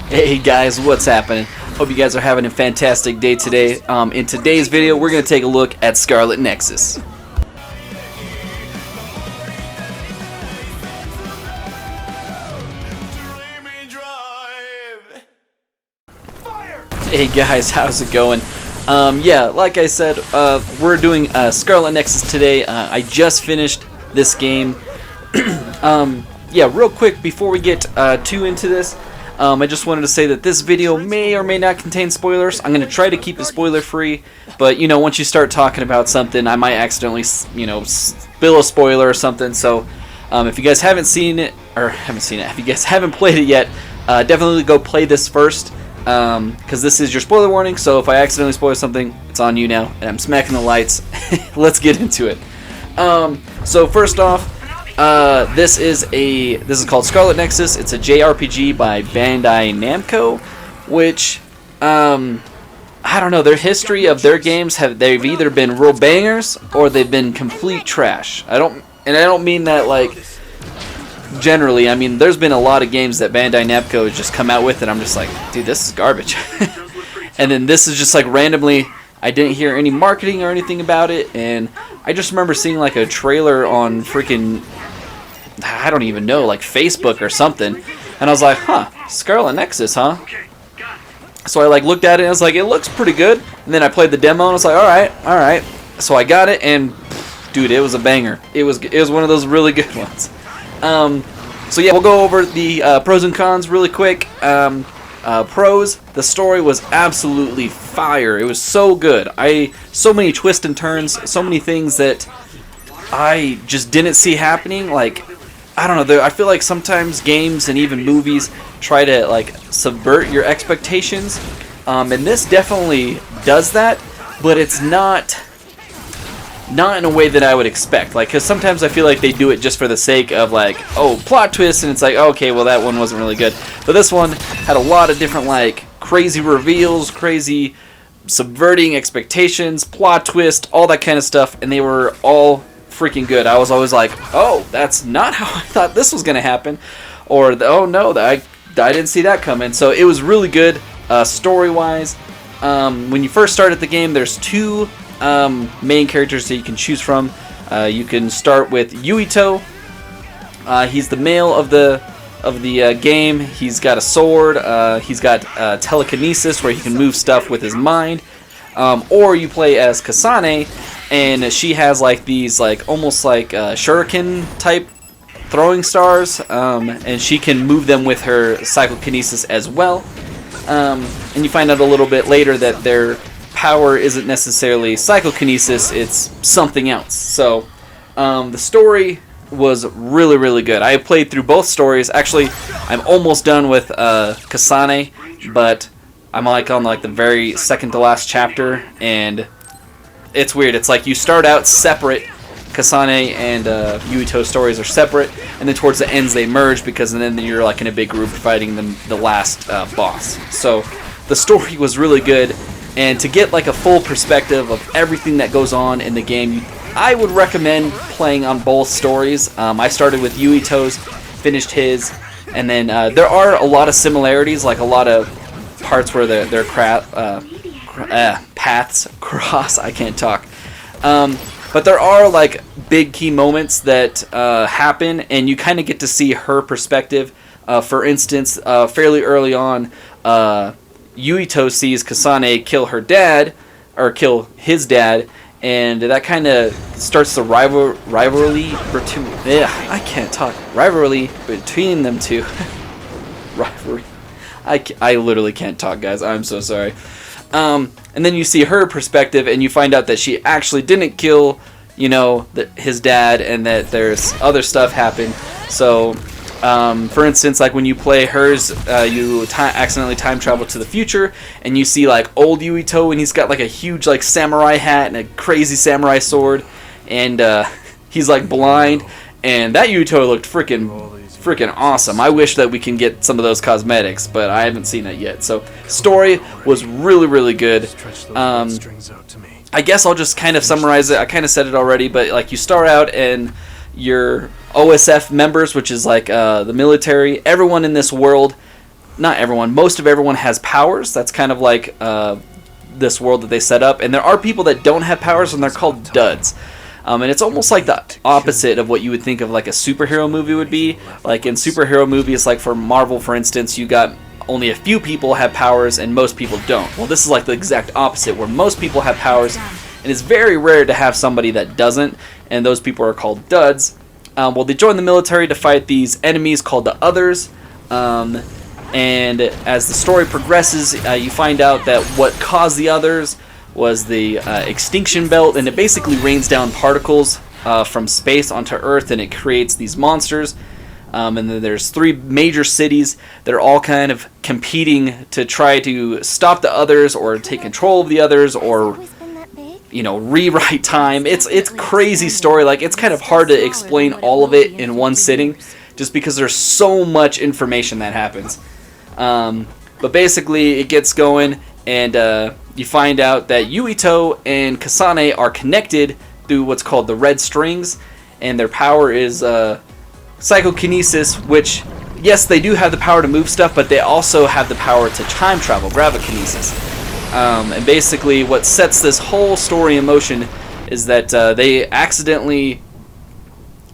Hey guys, what's happening? Hope you guys are having a fantastic day today. In today's video, we're going to take a look at Scarlet Nexus. Hey guys, how's it going? Yeah, like I said, we're doing Scarlet Nexus today. I just finished this game. Yeah, real quick before we get too into this, I just wanted to say that this video may or may not contain spoilers. I'm going to try to keep it spoiler free, but you know, once you start talking about something, I might accidentally, you know, spill a spoiler or something. So if you guys haven't seen it, if you guys haven't played it yet, definitely go play this first, because this is your spoiler warning. So if I accidentally spoil something, it's on you now, and I'm smacking the lights. Let's get into it. So first off, this is called Scarlet Nexus. It's a JRPG by Brandi Namco, which I don't know. Their history of their games they've either been real bangers or they've been complete trash. I don't mean that like generally. I mean, there's been a lot of games that Brandi Namco has just come out with, and I'm just like, dude, this is garbage. And then this is just like randomly. I didn't hear any marketing or anything about it, and I just remember seeing like a trailer on freaking, I don't even know, like Facebook or something, and I was like, huh, Scarlet Nexus, huh? So I like looked at it and I was like, it looks pretty good, and then I played the demo and I was like, alright, so I got it, and dude, it was a banger. It was one of those really good ones. So yeah, we'll go over the pros and cons really quick. Pros, the story was absolutely fire. It was so good. So many twists and turns, so many things that I just didn't see happening. Like, I don't know, I feel like sometimes games and even movies try to like subvert your expectations, and this definitely does that, but it's not in a way that I would expect. Like, because sometimes I feel like they do it just for the sake of like, oh, plot twist, and it's like, okay, well, that one wasn't really good. But this one had a lot of different like crazy reveals, crazy subverting expectations, plot twist, all that kind of stuff, and they were all freaking good. I was always like, oh, that's not how I thought this was gonna happen, or oh no, I didn't see that coming. So it was really good story wise. When you first start at the game, there's two main characters that you can choose from. You can start with Yuito. He's the male of the game. He's got a sword. He's got telekinesis, where he can move stuff with his mind. Or you play as Kasane, and she has like these like almost like shuriken type throwing stars, and she can move them with her psychokinesis as well. And you find out a little bit later that their power isn't necessarily psychokinesis, it's something else. So the story was really, really good. I played through both stories. Actually, I'm almost done with Kasane, but I'm like on like the very second to last chapter, and it's weird. It's like you start out separate. Kasane and Yuito's stories are separate, and then towards the ends they merge, because then you're like in a big group fighting the last boss. So the story was really good. And to get like a full perspective of everything that goes on in the game, I would recommend playing on both stories. I started with Yuito's, finished his, and then there are a lot of similarities, like a lot of parts where their paths cross. I can't talk. But there are like big key moments that happen, and you kind of get to see her perspective. For instance, fairly early on, Yuito sees Kasane kill her dad, or kill his dad, and that kind of starts the rivalry between them two. Rivalry. I literally can't talk, guys. I'm so sorry. And then you see her perspective, and you find out that she actually didn't kill, you know, his dad, and that there's other stuff happened. So for instance, like when you play hers, you accidentally time travel to the future, and you see like old Yuito, and he's got like a huge like samurai hat and a crazy samurai sword, and he's like blind, and that Yuito looked freaking awesome. I wish that we can get some of those cosmetics, but I haven't seen it yet. So story was really, really good. I guess I'll just kind of summarize it. I kind of said it already, but like you start out and your OSF members, which is like the military, everyone in this world not everyone, most of everyone has powers. That's kind of like this world that they set up. And there are people that don't have powers, and they're called duds. And it's almost like the opposite of what you would think of like a superhero movie would be. Like in superhero movies, like for Marvel, for instance, you got only a few people have powers and most people don't. Well, this is like the exact opposite, where most people have powers, and it's very rare to have somebody that doesn't, and those people are called duds. Well, they join the military to fight these enemies called the Others. And as the story progresses, you find out that what caused the Others was the extinction belt, and it basically rains down particles from space onto Earth, and it creates these monsters. And then there's 3 major cities that are all kind of competing to try to stop the Others or take control of the Others, or rewrite time. It's crazy story. Like, it's kind of hard to explain all of it in one sitting, just because there's so much information that happens. But basically, it gets going, and you find out that Yuito and Kasane are connected through what's called the red strings, and their power is psychokinesis, which, yes, they do have the power to move stuff, but they also have the power to time travel, gravikinesis. And basically, what sets this whole story in motion is that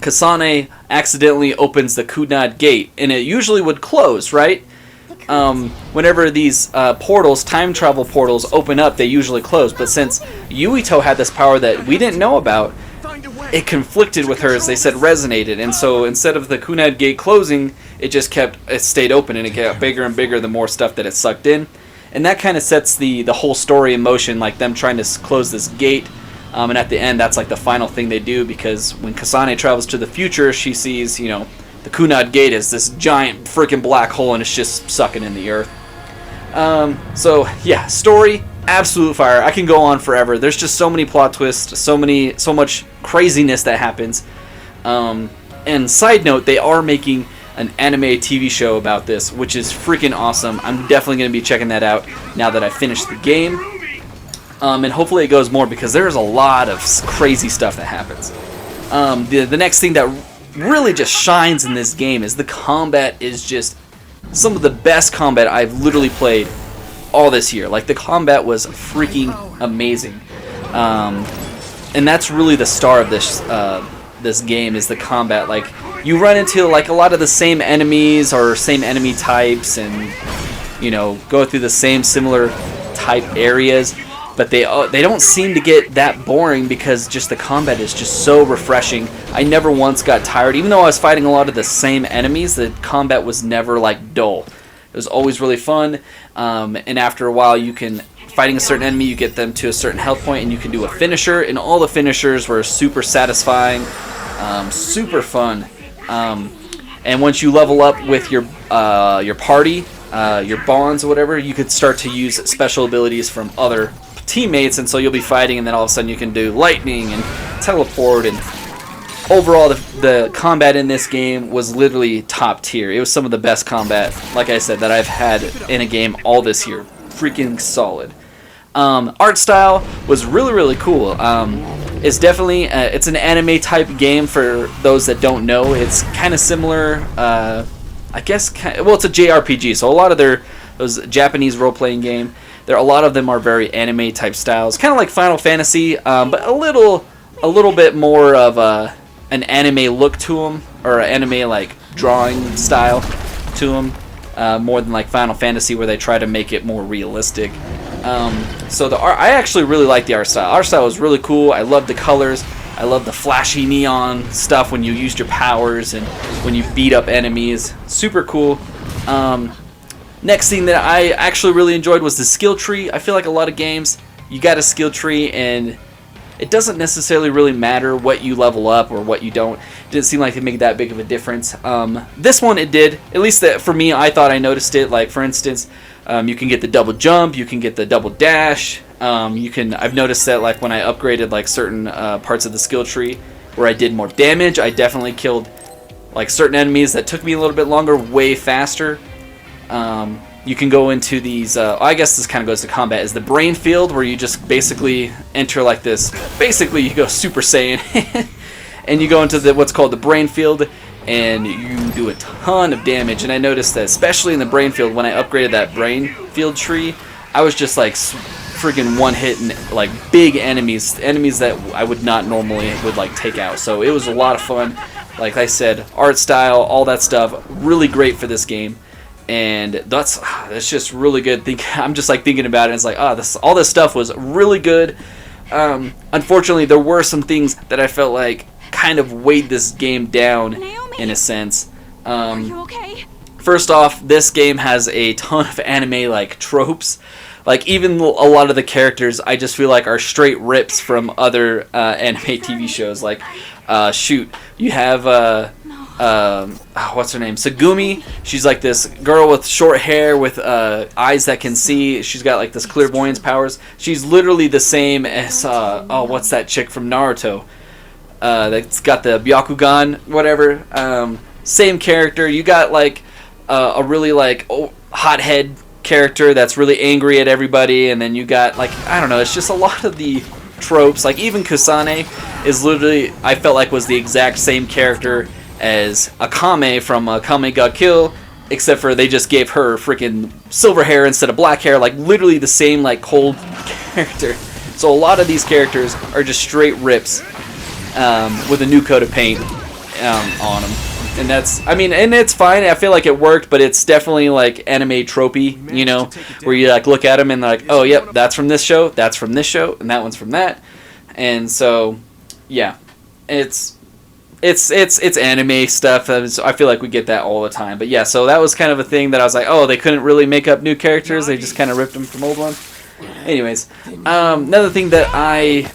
Kasane accidentally opens the Kunad gate, and it usually would close, right? Whenever these time travel portals open up, they usually close. But since Yuito had this power that we didn't know about, it conflicted with hers. They said resonated, and so instead of the Kunad gate closing, it stayed open, and it got bigger and bigger the more stuff that it sucked in. And that kind of sets the whole story in motion, like them trying to close this gate. And at the end, that's like the final thing they do, because when Kasane travels to the future, she sees, the Kunad gate is this giant freaking black hole, and it's just sucking in the earth. So yeah, story, absolute fire. I can go on forever. There's just so many plot twists, so much craziness that happens. And side note, they are making an anime TV show about this, which is freaking awesome. I'm definitely going to be checking that out now that I finished the game. And hopefully it goes more, because there's a lot of crazy stuff that happens. The next thing that really just shines in this game is the combat is just some of the best combat I've literally played all this year. Like, the combat was freaking amazing. And that's really the star of this game, is the combat. Like, you run into like a lot of the same enemies or same enemy types, and go through the same similar type areas, but they don't seem to get that boring, because just the combat is just so refreshing. I never once got tired. Even though I was fighting a lot of the same enemies, the combat was never like dull. It was always really fun. And after a while, fighting a certain enemy, you get them to a certain health point, and you can do a finisher, and all the finishers were super satisfying, super fun. And once you level up with your party, your bonds or whatever, you could start to use special abilities from other teammates, and so you'll be fighting, and then all of a sudden you can do lightning and teleport. And overall, the combat in this game was literally top tier. It was some of the best combat, like I said, that I've had in a game all this year. Freaking solid. Art style was really, really cool. It's definitely it's an anime type game. For those that don't know, it's kind of similar. I guess it's a JRPG. So a lot of those Japanese role playing game, a lot of them are very anime type styles, kind of like Final Fantasy, but a little bit more of an anime look to them, or an anime like drawing style to them, more than like Final Fantasy, where they try to make it more realistic. So the art, I actually really like the art style. Art style was really cool. I love the colors. I love the flashy neon stuff when you used your powers and when you beat up enemies. Super cool. Next thing that I actually really enjoyed was the skill tree. I feel like a lot of games, you got a skill tree, and it doesn't necessarily really matter what you level up or what you don't. It didn't seem like it made that big of a difference. This one, it did. At least for me, I thought I noticed it. Like, for instance, you can get the double jump, you can get the double dash. I've noticed that, like, when I upgraded like certain parts of the skill tree where I did more damage, I definitely killed like certain enemies that took me a little bit longer way faster. You can go into these, I guess this kind of goes to combat, is the brain field, where you just basically enter like this, basically you go Super Saiyan, and you go into what's called the brain field, and you do a ton of damage. And I noticed that especially in the brain field, when I upgraded that brain field tree, I was just like freaking one hit and like big enemies that I would not normally would like take out. So it was a lot of fun. Like I said, art style, all that stuff, really great for this game. And that's just really good. I'm just like thinking about it, and it's like, all this stuff was really good. Unfortunately, there were some things that I felt like kind of weighed this game down in a sense. Are you okay? First off, this game has a ton of anime like tropes. Like even a lot of the characters, I just feel like are straight rips from other anime TV shows. Like, shoot, you have what's her name? Segumi. She's like this girl with short hair with eyes that can see. She's got like this clairvoyance powers. She's literally the same as what's that chick from Naruto? That's got the Byakugan, whatever. Same character. You got like a really like hothead character that's really angry at everybody, and then you got like, I don't know, it's just a lot of the tropes. Like even Kusane is literally, I felt like, was the exact same character as Akame from Akame Ga Kill, except for they just gave her freaking silver hair instead of black hair. Like literally the same like cold character. So a lot of these characters are just straight rips with a new coat of paint on them. And that's, I mean, and it's fine. I feel like it worked, but it's definitely like anime tropey, you know, where you like look at them and like, oh, yep, that's from this show, that's from this show, and that one's from that. And so, yeah, it's anime stuff. So I feel like we get that all the time. But yeah, so that was kind of a thing that I was like, oh, they couldn't really make up new characters. They just kind of ripped them from old ones. Anyways, another thing that I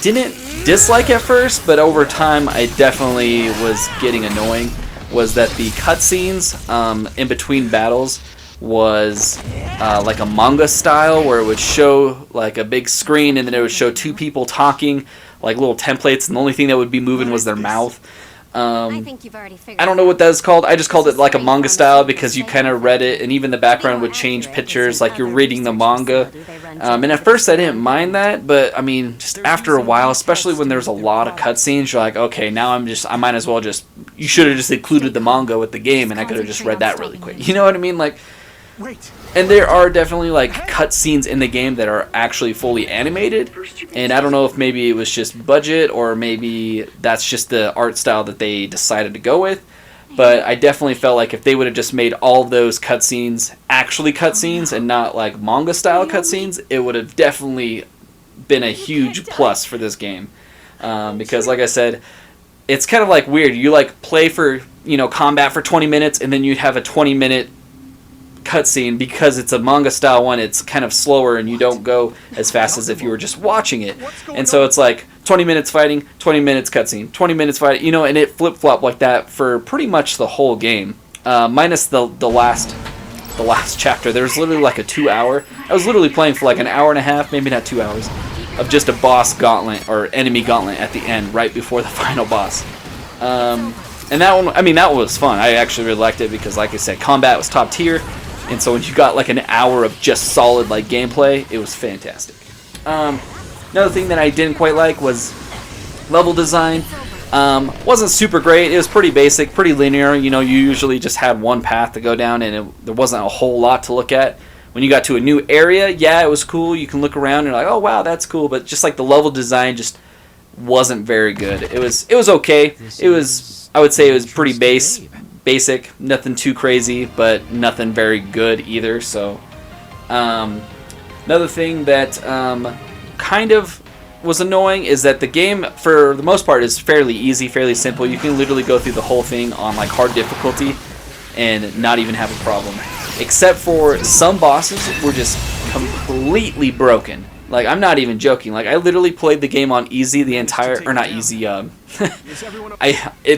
didn't dislike at first, but over time I definitely was getting annoying, was that the cutscenes in between battles was like a manga style, where it would show like a big screen and then it would show two people talking, like little templates, and the only thing that would be moving was their mouth. I don't know what that is called. I just called it like a manga style because you kind of read it, and even the background would change pictures like you're reading the manga. And at first I didn't mind that, but I mean, just after a while, especially when there's a lot of cutscenes, you're like, okay, now I might as well just, you should have just included the manga with the game and I could have just read that really quick. You know what I mean? Like, and there are definitely like cutscenes in the game that are actually fully animated, and I don't know if maybe it was just budget or maybe that's just the art style that they decided to go with. But I definitely felt like if they would have just made all of those cutscenes actually cutscenes and not like manga style cutscenes, it would have definitely been a huge plus for this game. Because like I said, it's kind of like weird. You like play for, you know, combat for 20 minutes and then you have a 20-minute cutscene. Because it's a manga style one, it's kind of slower and you don't go as fast as if you were just watching it. And so it's like 20 minutes fighting, 20 minutes cutscene, 20 minutes fighting, you know, and it flip-flopped like that for pretty much the whole game. Minus the last chapter. There was literally like a 2-hour. I was literally playing for like an hour and a half, maybe not 2 hours, of just a boss gauntlet or enemy gauntlet at the end, right before the final boss. And that one, I mean, that one was fun. I actually really liked it because, like I said, combat was top tier. And so when you got like an hour of just solid like gameplay, it was fantastic. Another thing that I didn't quite like was level design. Wasn't super great. It was pretty basic, pretty linear. You know, you usually just had one path to go down, and there wasn't a whole lot to look at. When you got to a new area, yeah, it was cool. You can look around and you're like, oh wow, that's cool. But just like the level design just wasn't very good. It was okay. It was, I would say, it was pretty basic, nothing too crazy, but nothing very good either. So another thing that kind of was annoying is that the game, for the most part, is fairly easy, fairly simple. You can literally go through the whole thing on like hard difficulty and not even have a problem, except for some bosses were just completely broken. Like, I'm not even joking. Like, I literally played the game on easy the entire, or not easy, the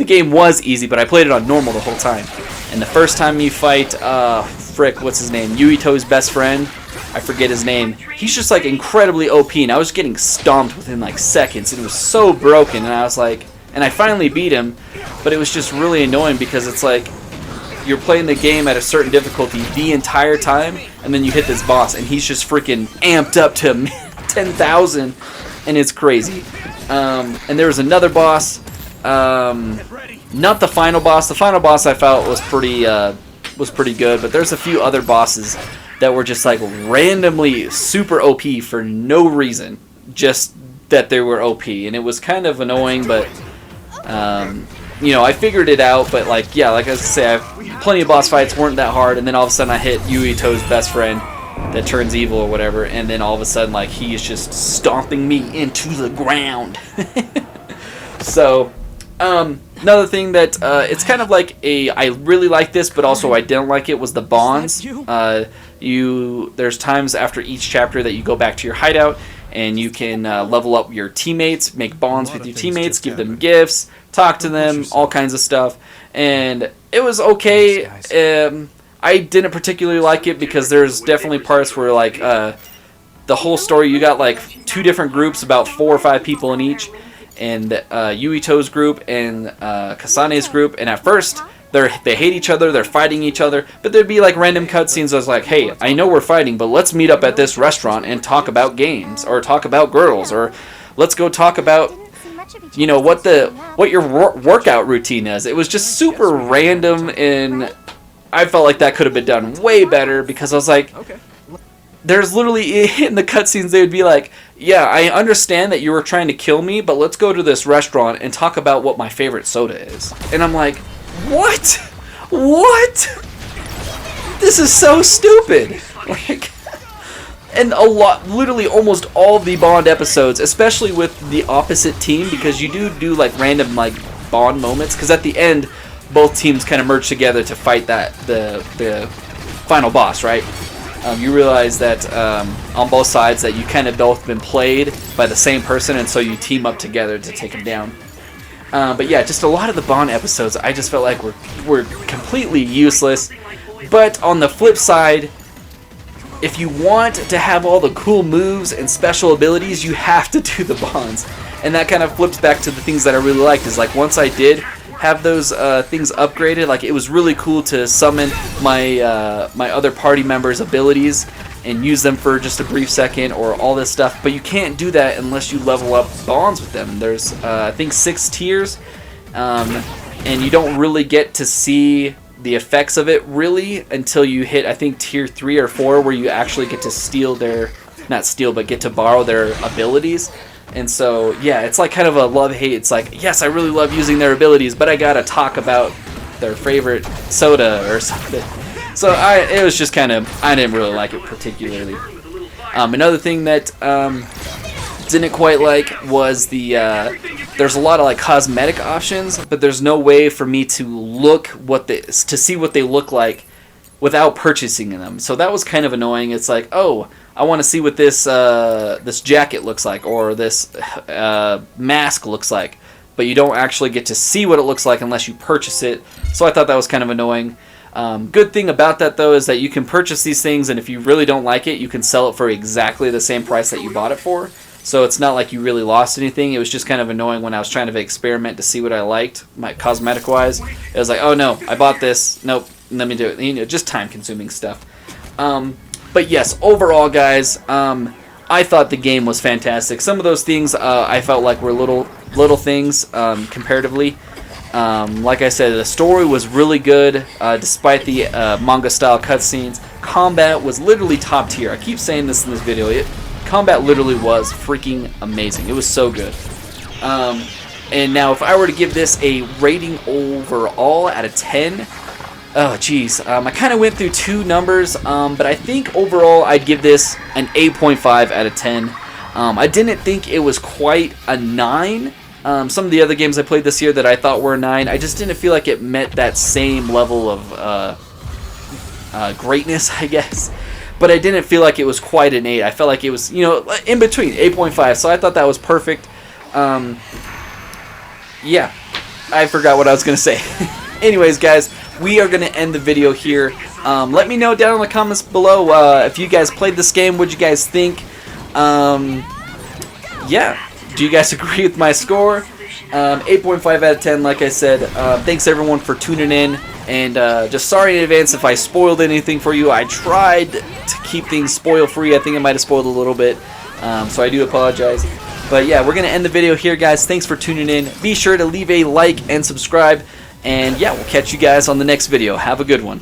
game was easy, but I played it on normal the whole time. And the first time you fight, what's his name? Yuito's best friend. I forget his name. He's just, like, incredibly OP, and I was getting stomped within, like, seconds. And it was so broken, and I was like, and I finally beat him, but it was just really annoying because it's like, you're playing the game at a certain difficulty the entire time, and then you hit this boss, and he's just freaking amped up to 10,000, and it's crazy. And there was another boss. Not the final boss. The final boss I felt was pretty good, but there's a few other bosses that were just like randomly super OP for no reason, just that they were OP, and it was kind of annoying. But you know, I figured it out. But like, yeah, like I say, plenty of boss fights weren't that hard, and then all of a sudden I hit Yuito's best friend that turns evil or whatever, and then all of a sudden like he is just stomping me into the ground. So another thing that it's kind of like I really like this, but also I didn't like it, was the bonds. There's times after each chapter that you go back to your hideout and you can level up your teammates, make bonds with your teammates, give them gifts, talk to them, all kinds of stuff. And it was okay. I didn't particularly like it because there's definitely parts where like the whole story, you got like 2 different groups, about 4 or 5 people in each, and Yuito's group and Kasane's group, and at first they hate each other, they're fighting each other, but there'd be like random cutscenes that was like, hey, I know we're fighting, but let's meet up at this restaurant and talk about games, or talk about girls, or let's go talk about, you know, what your workout routine is. It was just super random, and I felt like that could have been done way better, because I was like, there's literally, in the cutscenes, they would be like, yeah, I understand that you were trying to kill me, but let's go to this restaurant and talk about what my favorite soda is. And I'm like, what? What? This is so stupid. Like, and literally almost all of the Bond episodes, especially with the opposite team, because you do like random like Bond moments, because at the end, both teams kind of merge together to fight the final boss, right? You realize that on both sides that you kind of both been played by the same person, and so you team up together to take him down. But yeah, just a lot of the Bond episodes I just felt like were completely useless. But on the flip side, if you want to have all the cool moves and special abilities, you have to do the Bonds. And that kind of flips back to the things that I really liked, is like once I did have those things upgraded, like it was really cool to summon my my other party members' abilities and use them for just a brief second, or all this stuff. But you can't do that unless you level up bonds with them. There's I think 6 tiers, and you don't really get to see the effects of it really until you hit, I think, tier 3 or 4, where you actually get to steal their, not steal, but get to borrow their abilities. And so, yeah, it's like kind of a love-hate. It's like, yes, I really love using their abilities, but I gotta talk about their favorite soda or something. So it was just kind of, I didn't really like it particularly. Another thing that didn't quite like was there's a lot of like cosmetic options, but there's no way for me to see what they look like without purchasing them. So that was kind of annoying. It's like, oh, I want to see what this jacket looks like, or this mask looks like, but you don't actually get to see what it looks like unless you purchase it. So I thought that was kind of annoying. Good thing about that though is that you can purchase these things, and if you really don't like it, you can sell it for exactly the same price that you bought it for. So it's not like you really lost anything. It was just kind of annoying when I was trying to experiment to see what I liked, my cosmetic wise. It was like, oh no, I bought this. Nope, let me do it. You know, just time consuming stuff. But yes, overall, guys, I thought the game was fantastic. Some of those things I felt like were little things comparatively. Like I said, the story was really good, despite the manga-style cutscenes. Combat was literally top tier. I keep saying this in this video. Combat literally was freaking amazing. It was so good. And now, if I were to give this a rating overall out of 10, oh geez, I kind of went through 2 numbers, but I think overall I'd give this an 8.5 out of 10. I didn't think it was quite a 9. Some of the other games I played this year that I thought were a 9, I just didn't feel like it met that same level of greatness, I guess. But I didn't feel like it was quite an 8. I felt like it was, you know, in between, 8.5. So I thought that was perfect. Yeah, I forgot what I was going to say. Anyways, guys, we are going to end the video here. Let me know down in the comments below if you guys played this game. What you guys think? Yeah. Do you guys agree with my score? 8.5 out of 10, like I said. Thanks everyone for tuning in, and just sorry in advance if I spoiled anything for you. I tried to keep things spoil free. I think I might have spoiled a little bit, so I do apologize. But yeah, we're going to end the video here, guys. Thanks for tuning in. Be sure to leave a like and subscribe. And yeah, we'll catch you guys on the next video. Have a good one.